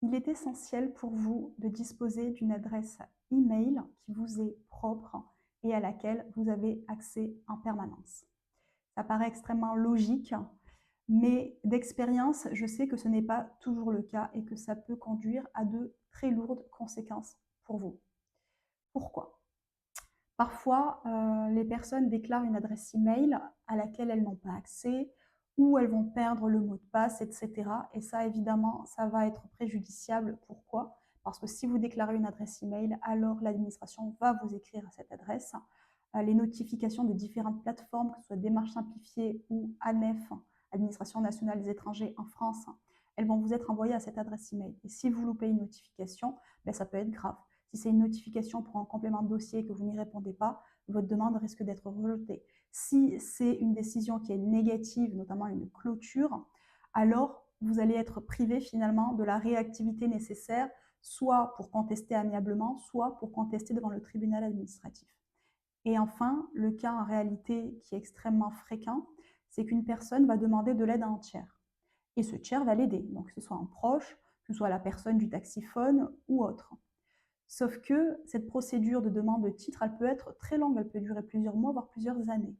Il est essentiel pour vous de disposer d'une adresse email qui vous est propre et à laquelle vous avez accès en permanence. Ça paraît extrêmement logique, mais d'expérience, je sais que ce n'est pas toujours le cas et que ça peut conduire à de très lourdes conséquences pour vous. Pourquoi? Parfois, les personnes déclarent une adresse email à laquelle elles n'ont pas accès ou elles vont perdre le mot de passe, et cetera, et ça, évidemment, ça va être préjudiciable. Pourquoi? Parce que si vous déclarez une adresse email, alors l'administration va vous écrire à cette adresse. Les notifications de différentes plateformes, que ce soit Démarches simplifiées ou ANEF, Administration nationale des étrangers en France, elles vont vous être envoyées à cette adresse email. Et si vous loupez une notification, ben, ça peut être grave. Si c'est une notification pour un complément de dossier et que vous n'y répondez pas, votre demande risque d'être rejetée. Si c'est une décision qui est négative, notamment une clôture, alors vous allez être privé finalement de la réactivité nécessaire, soit pour contester amiablement, soit pour contester devant le tribunal administratif. Et enfin, le cas en réalité qui est extrêmement fréquent, c'est qu'une personne va demander de l'aide à un tiers. Et ce tiers va l'aider, donc que ce soit un proche, que ce soit la personne du taxiphone ou autre. Sauf que cette procédure de demande de titre, elle peut être très longue, elle peut durer plusieurs mois, voire plusieurs années.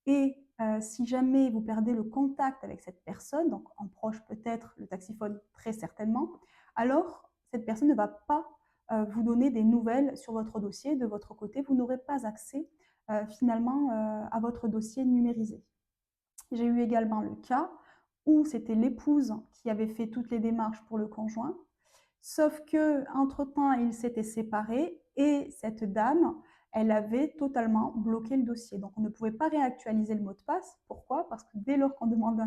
Et si jamais vous perdez le contact avec cette personne, donc en proche peut-être, le taxiphone très certainement, alors cette personne ne va pas vous donner des nouvelles sur votre dossier. De votre côté, vous n'aurez pas accès finalement à votre dossier numérisé. J'ai eu également le cas où c'était l'épouse qui avait fait toutes les démarches pour le conjoint, sauf que entre-temps, ils s'étaient séparés et cette dame, elle avait totalement bloqué le dossier. Donc on ne pouvait pas réactualiser le mot de passe. Pourquoi? Parce que dès lors qu'on demande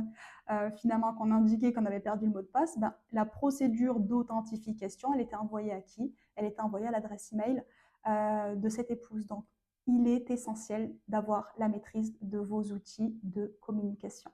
finalement qu'on indiquait qu'on avait perdu le mot de passe, ben, la procédure d'authentification, elle était envoyée à qui? Elle était envoyée à l'adresse email de cette épouse. Donc il est essentiel d'avoir la maîtrise de vos outils de communication.